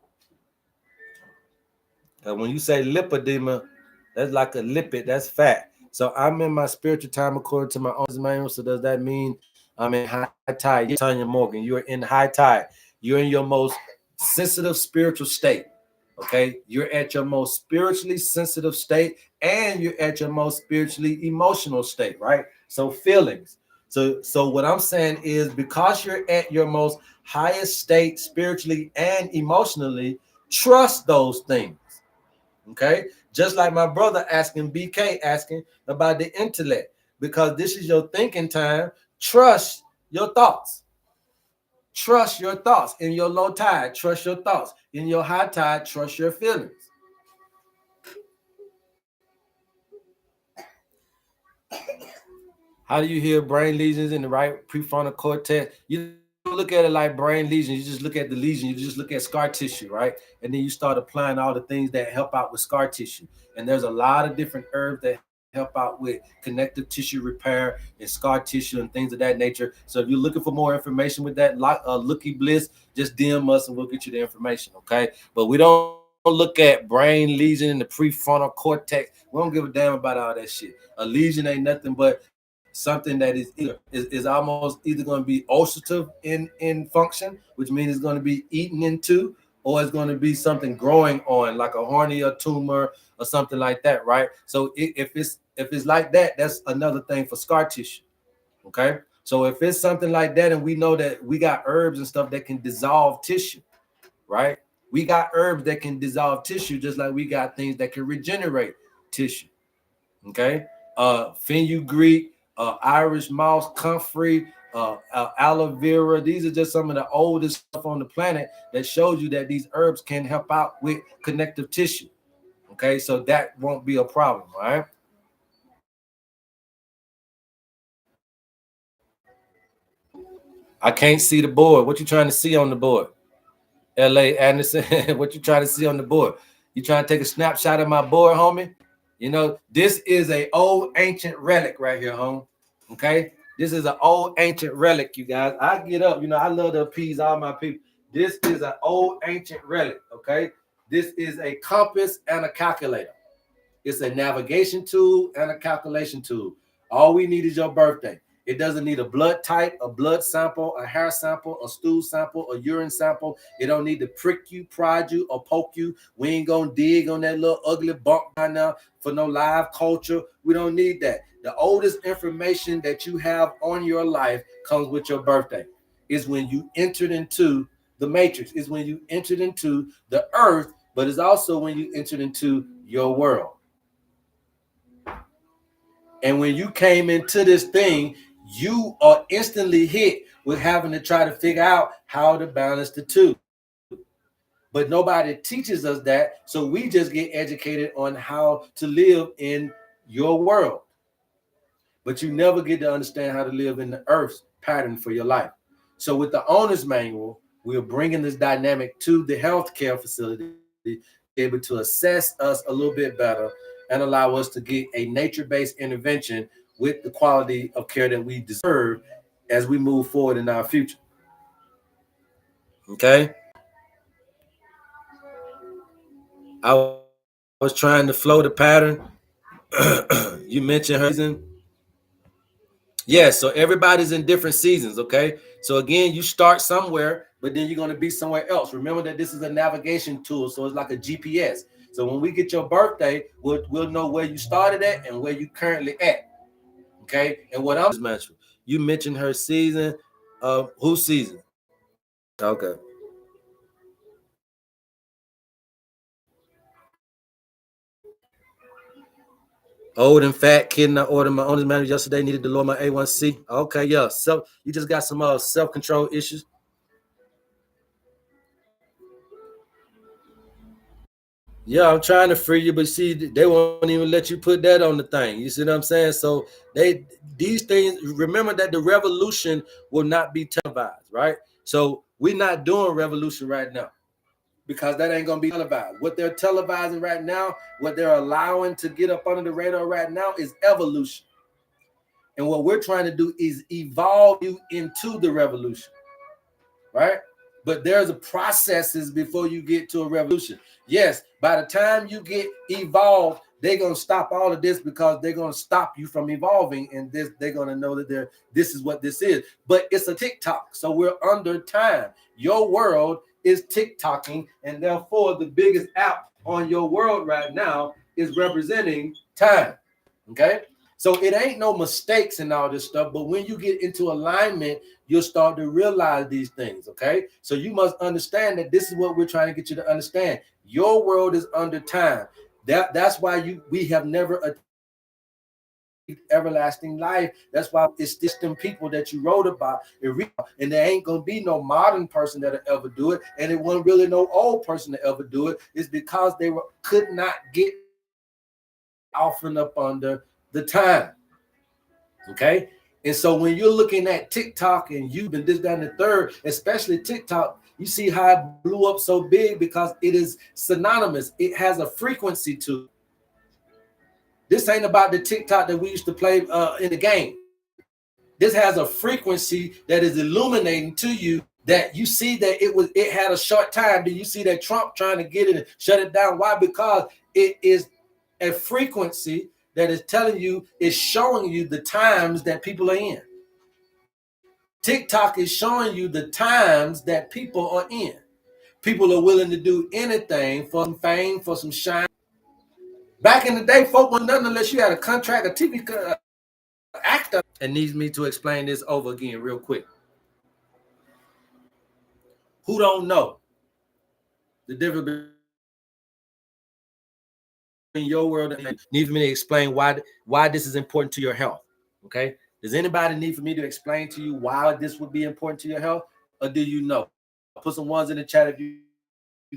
When you say lipedema, that's like a lipid, that's fat. So I'm in my spiritual time according to my owner's manual. So does that mean I'm in high tide? Yes, Tanya Morgan, you're in high tide. You're in your most sensitive spiritual state. Okay, you're at your most spiritually sensitive state, and you're at your most spiritually emotional state, right? So feelings. So what I'm saying is, because you're at your most highest state spiritually and emotionally, trust those things. Okay, just like my brother asking, BK asking about the intellect, because this is your thinking time. Trust your thoughts. Trust your thoughts in your low tide. Trust your thoughts in your high tide. Trust your feelings. How do you hear brain lesions in the right prefrontal cortex? You don't look at it like brain lesions. You just look at the lesion. You just look at scar tissue, right? And then you start applying all the things that help out with scar tissue. And there's a lot of different herbs that help out with connective tissue repair and scar tissue and things of that nature. So if you're looking for more information with that, Looky Bliss, just DM us and we'll get you the information, okay? But we don't look at brain lesion in the prefrontal cortex. We don't give a damn about all that shit. A lesion ain't nothing but something that is almost either going to be ulcerative in function, which means it's going to be eaten into, or it's going to be something growing on, like a hernia tumor or something like that, right? So if it's like that, that's another thing for scar tissue. Okay, so if it's something like that, and we know that we got herbs and stuff that can dissolve tissue, right? We got herbs that can dissolve tissue, just like we got things that can regenerate tissue. Okay, fenugreek, Irish moss, comfrey, aloe vera. These are just some of the oldest stuff on the planet that shows you that these herbs can help out with connective tissue. Okay, so that won't be a problem, all right? I can't see the board. What you trying to see on the board? L.A. Anderson, what you trying to see on the board? You trying to take a snapshot of my board, homie? You know, this is a old ancient relic right here, home. Okay, this is an old ancient relic, you guys. I get up, I love to appease all my people. This is an old ancient relic. Okay, this is a compass and a calculator. It's a navigation tool and a calculation tool. All we need is your birthday. It doesn't need a blood type, a blood sample, a hair sample, a stool sample, a urine sample. It don't need to prick you, prod you, or poke you. We ain't gonna dig on that little ugly bump right now for no live culture. We don't need that. The oldest information that you have on your life comes with your birthday. Is when you entered into the matrix. Is when you entered into the earth, but it's also when you entered into your world. And when you came into this thing, you are instantly hit with having to try to figure out how to balance the two. But nobody teaches us that, so we just get educated on how to live in your world. But you never get to understand how to live in the earth's pattern for your life. So with the owner's manual, we're bringing this dynamic to the healthcare facility to be able to assess us a little bit better and allow us to get a nature-based intervention with the quality of care that we deserve as we move forward in our future. Okay? I was trying to flow the pattern. You mentioned her season. Yeah, so everybody's in different seasons, okay? So again, you start somewhere, but then you're going to be somewhere else. Remember that this is a navigation tool, so it's like a GPS. So when we get your birthday, we'll know where you started at and where you currently at, okay? And what I'm mentioning, you mentioned her season. Whose season? Okay. Old and fat kid, and I ordered my owner's manual yesterday. Needed to lower my A1C. Okay, yeah. So you just got some self-control issues. Yeah, I'm trying to free you, but see, they won't even let you put that on the thing. You see what I'm saying? So these things. Remember that the revolution will not be televised, right? So we're not doing revolution right now because that ain't gonna be televised. What they're televising right now, what they're allowing to get up under the radar right now, is evolution. And what we're trying to do is evolve you into the revolution, right? But there's a processes before you get to a revolution. Yes, by the time you get evolved, they're gonna stop all of this because they're gonna stop you from evolving, and they're gonna know that this is what this is. But it's a TikTok, so we're under time. Your world is TikToking, and therefore the biggest app on your world right now is representing time. Okay. So it ain't no mistakes and all this stuff, but when you get into alignment, you'll start to realize these things, okay? So you must understand that this is what we're trying to get you to understand. Your world is under time. That's why we have never achieved everlasting life. That's why it's distant people that you wrote about, and there ain't gonna be no modern person that'll ever do it, and it wasn't really no old person to ever do it. It's because they could not get often up under the time. Okay. And so when you're looking at TikTok and you've been this, that, and the third, especially TikTok, you see how it blew up so big because it is synonymous. It has a frequency to it. This ain't about the TikTok that we used to play in the game. This has a frequency that is illuminating to you that you see that it had a short time. Do you see that Trump trying to get it and shut it down? Why? Because it is a frequency that is telling you, is showing you the times that people are in. TikTok is showing you the times that people are in. People are willing to do anything for some fame, for some shine. Back in the day, folk wasn't nothing unless you had a contract, a TV actor. And needs me to explain this over again real quick. Who don't know the difference between your world and needs me to explain why this is important to your health? Okay. Does anybody need for me to explain to you why this would be important to your health? Or do you know? Put some ones in the chat if you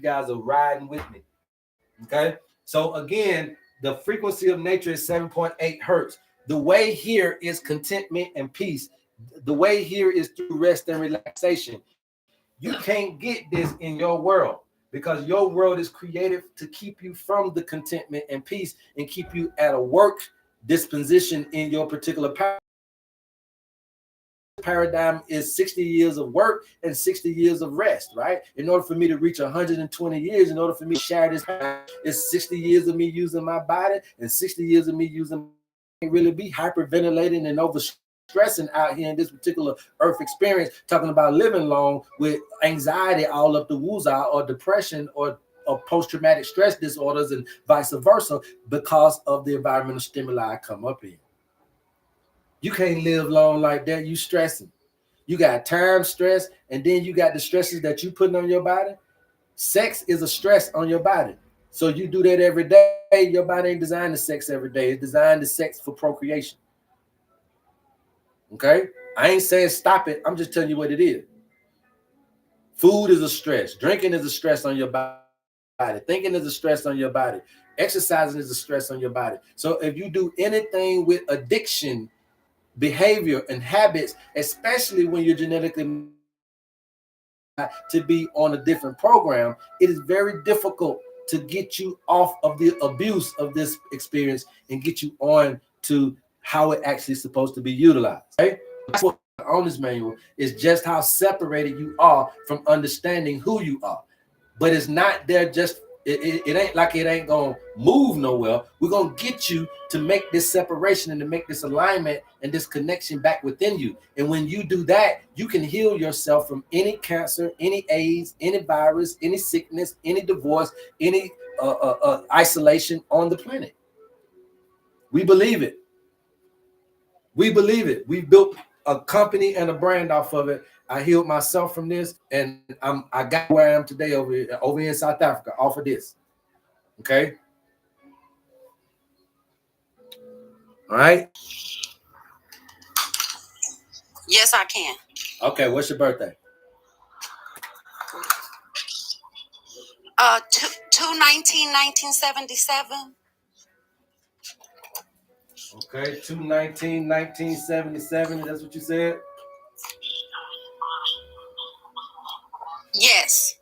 guys are riding with me. Okay. So again, the frequency of nature is 7.8 hertz. The way here is contentment and peace. The way here is through rest and relaxation. You can't get this in your world because your world is created to keep you from the contentment and peace and keep you at a work disposition in your particular power. paradigm is 60 years of work and 60 years of rest, right? In order for me to reach 120 years, in order for me to share this, it's 60 years of me using my body and 60 years of me using really be hyperventilating and overstressing out here in this particular earth experience, talking about living long with anxiety all up the woozah or depression or post-traumatic stress disorders and vice versa because of the environmental stimuli I come up in. You can't live long like that. You stressing. You got time stress, and then you got the stresses that you putting on your body. Sex is a stress on your body. So you do that every day. Your body ain't designed to sex every day. It's designed to sex for procreation. Okay? I ain't saying stop it. I'm just telling you what it is. Food is a stress. Drinking is a stress on your body. Thinking is a stress on your body. Exercising is a stress on your body. So if you do anything with addiction, behavior, and habits, especially when you're genetically to be on a different program, it is very difficult to get you off of the abuse of this experience and get you on to how it actually is supposed to be utilized. Okay? That's what the owner's manual is, just how separated you are from understanding who you are. But it's not there just it ain't like it ain't gonna move nowhere. We're gonna get you to make this separation and to make this alignment and this connection back within you. And when you do that, you can heal yourself from any cancer, any AIDS, any virus, any sickness, any divorce, any isolation on the planet. We believe it. We believe it. We built a company and a brand off of it. I healed myself from this, and I got where I am today over here in South Africa off of this. Okay. All right. Yes, I can. Okay. What's your birthday? 1977. Okay. 2/19/1977. That's what you said. Yes.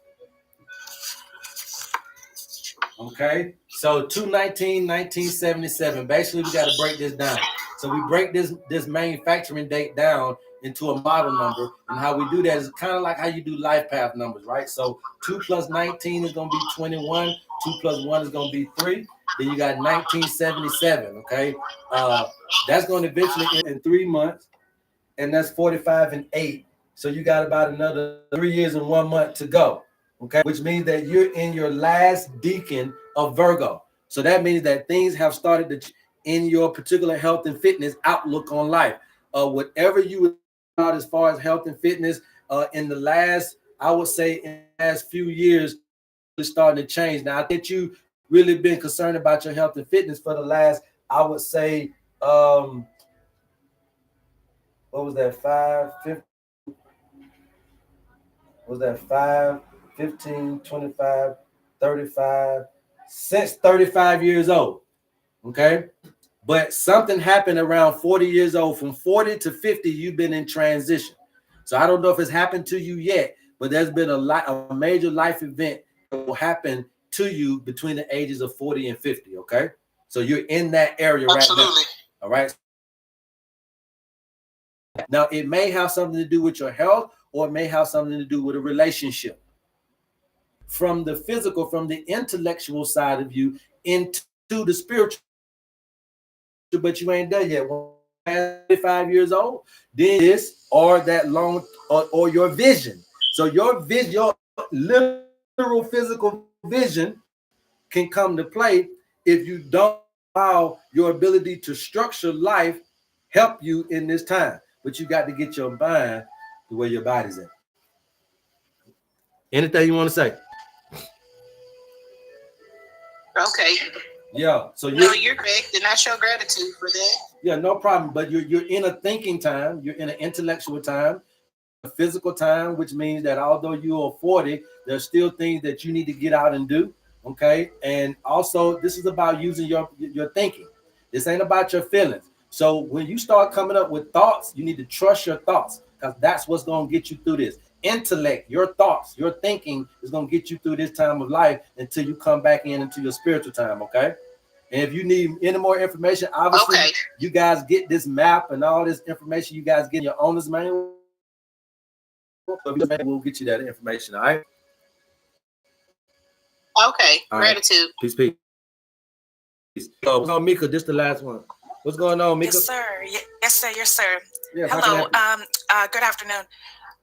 Okay, so 2/19/1977. Basically, we got to break this down. So we break this manufacturing date down into a model number, and how we do that is kind of like how you do life path numbers, right? So 2 plus 19 is going to be 21. 2 plus 1 is going to be 3. Then you got 1977. Okay, that's going to eventually end in 3 months, and that's 45 and 8. So you got about another 3 years and 1 month to go. Okay, which means that you're in your last decan of Virgo. So that means that things have started to in your particular health and fitness outlook on life. Whatever you about as far as health and fitness in the last, I would say, in the last few years, it's starting to change. Now, I think you really been concerned about your health and fitness for the last, I would say, what was that, 5, 50? Was that 5, 15, 25, 35, since 35 years old, okay? But something happened around 40 years old. From 40 to 50, you've been in transition. So I don't know if it's happened to you yet, but there's been a major life event that will happen to you between the ages of 40 and 50, okay? So you're in that area. Absolutely. Right now, all right? Now, it may have something to do with your health, or it may have something to do with a relationship. From the physical, from the intellectual side of you into the spiritual, but you ain't there yet. 35 years old, then this or that long or your vision. So your vision, your literal physical vision can come to play if you don't allow your ability to structure life help you in this time. But you got to get your mind to where your body's at. Anything you want to say? Okay. Yeah. So you're correct, and I show gratitude for that. Yeah, no problem. But you're in a thinking time, you're in an intellectual time, a physical time, which means that although you are 40, there's still things that you need to get out and do. Okay. And also, this is about using your thinking. This ain't about your feelings. So when you start coming up with thoughts, you need to trust your thoughts, because that's what's going to get you through this. Intellect, your thoughts, your thinking is going to get you through this time of life until you come back into your spiritual time. Okay. And if you need any more information, obviously you guys get this map and all this information. You guys get your owner's manual. We'll get you that information. All right. Okay. All Gratitude. Right. Peace, peace. What's going on, Mika? This the last one. What's going on, Mika? Yes, sir. Yes, sir. Yes, sir. Yes, hello. Good afternoon.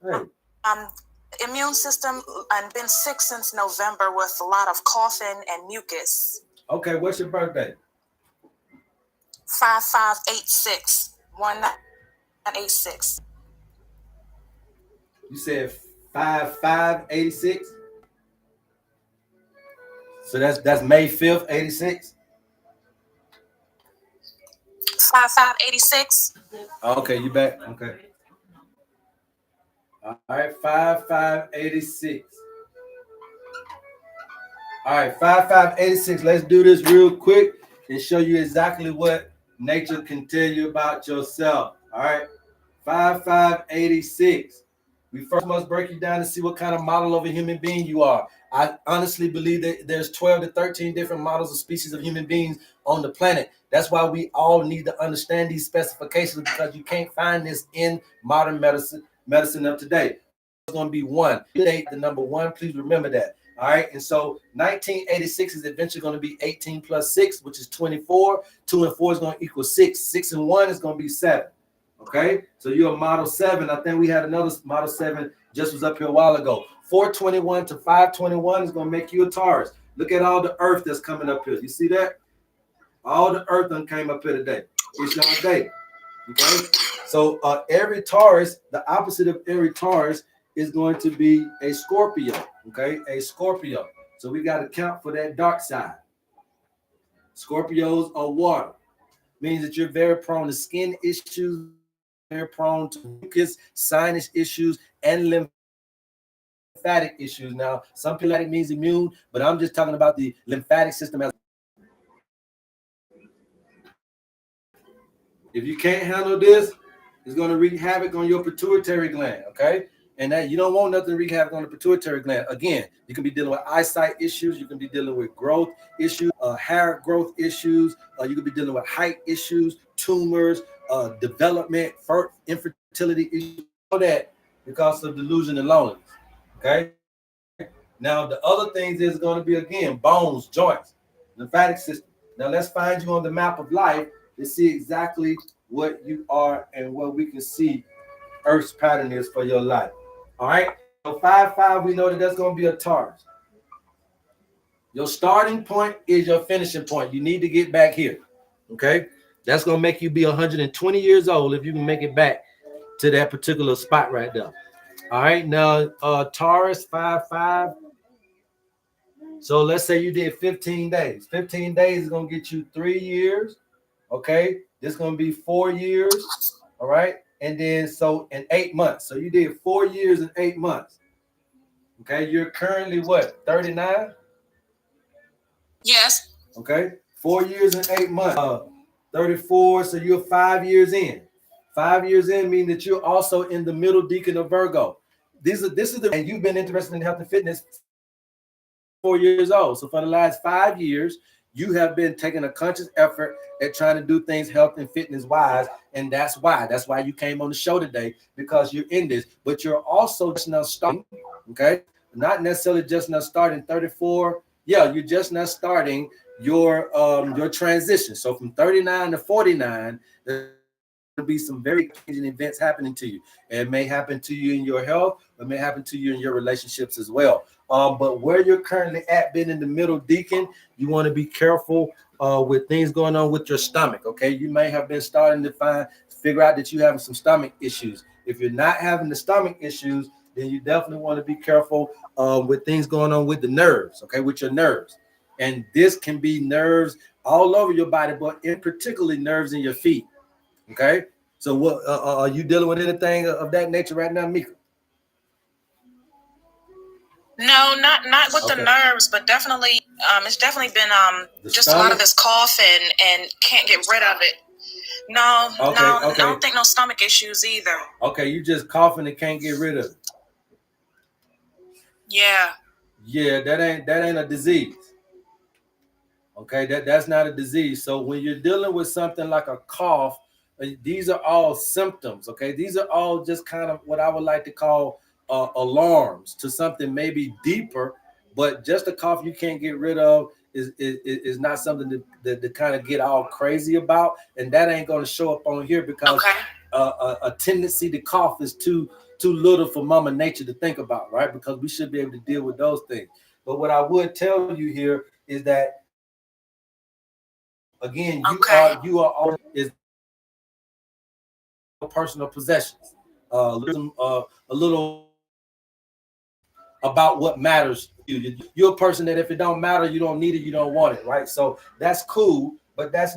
Hey. Immune system. I've been sick since November with a lot of coughing and mucus. Okay, what's your birthday? 5586 1986. You said 5586. So that's May 5th, 86. 5586. Okay, you back? Okay. All right, 5586. All right, 5586. Let's do this real quick and show you exactly what nature can tell you about yourself. All right, 5586. We first must break you down to see what kind of model of a human being you are. I honestly believe that there's 12 to 13 different models of species of human beings on the planet. That's why we all need to understand these specifications, because you can't find this in modern medicine of today. It's going to be one. The number one, please remember that. All right. And so 1986 is eventually going to be 18 plus 6, which is 24. 2 and 4 is going to equal 6. 6 and 1 is going to be 7. Okay. So you're a model 7. I think we had another model 7 just was up here a while ago. 421 to 521 is going to make you a Taurus. Look at all the earth that's coming up here. You see that? All the earth done came up here today. It's your day. Okay. So every Taurus, the opposite of every Taurus is going to be a Scorpio. Okay, a Scorpio. So we got to count for that dark side. Scorpios are water. Means that you're very prone to skin issues, very prone to mucus, sinus issues, and lymphatic issues. Now, some people it means immune, but I'm just talking about the lymphatic system. If you can't handle this, it's going to wreak havoc on your pituitary gland. Okay. And that you don't want nothing to wreak havoc on the pituitary gland. Again, you can be dealing with eyesight issues. You can be dealing with growth issues, hair growth issues. You can be dealing with height issues, tumors, development, infertility issues. All that because of delusion and loneliness. Okay. Now, the other things is going to be, again, bones, joints, lymphatic system. Now, let's find you on the map of life to see exactly what you are and what we can see Earth's pattern is for your life. All right. So 5-5, we know that that's going to be a Taurus. Your starting point is your finishing point. You need to get back here. Okay. That's going to make you be 120 years old if you can make it back to that particular spot right there. All right. Now, Taurus 5-5. So let's say you did 15 days. 15 days is going to get you 3 years. Okay. This is going to be 4 years. All right. And then so in 8 months. So you did 4 years and 8 months. Okay. You're currently what? 39? Yes. Okay. 4 years and 8 months. 34. So you're 5 years in. 5 years in means that you're also in the middle decan of Virgo. And you've been interested in health and fitness 4 years old. So for the last 5 years, you have been taking a conscious effort at trying to do things health and fitness wise. And that's why you came on the show today, because you're in this, but you're also just now starting. Okay. Not necessarily just now starting 34. Yeah. You're just now starting your transition. So from 39 to 49, there'll be some very changing events happening to you. It may happen to you in your health. It may happen to you in your relationships as well. But where you're currently at, being in the middle deacon, you want to be careful with things going on with your stomach. Okay, you may have been starting to figure out that you're having some stomach issues. If you're not having the stomach issues, then you definitely want to be careful with things going on with the nerves. Okay, with your nerves, and this can be nerves all over your body, but in particularly nerves in your feet. Okay, so what are you dealing with anything of that nature right now, Mika? No, not with the nerves, but definitely, it's definitely been just a lot of this cough and can't get rid of it. No, I don't think no stomach issues either. Okay, you just coughing and can't get rid of it. Yeah. Yeah, that ain't a disease. Okay, that's not a disease. So when you're dealing with something like a cough, these are all symptoms. Okay, these are all just kind of what I would like to call alarms to something maybe deeper. But just a cough you can't get rid of is not something to kind of get all crazy about, and that ain't going to show up on here because a tendency to cough is too little for Mama Nature to think about, right? Because we should be able to deal with those things. But what I would tell you here is that again, you are all is personal possessions. A little about what matters to you. You're a person that if it don't matter, you don't need it, you don't want it, right? So that's cool, but that's not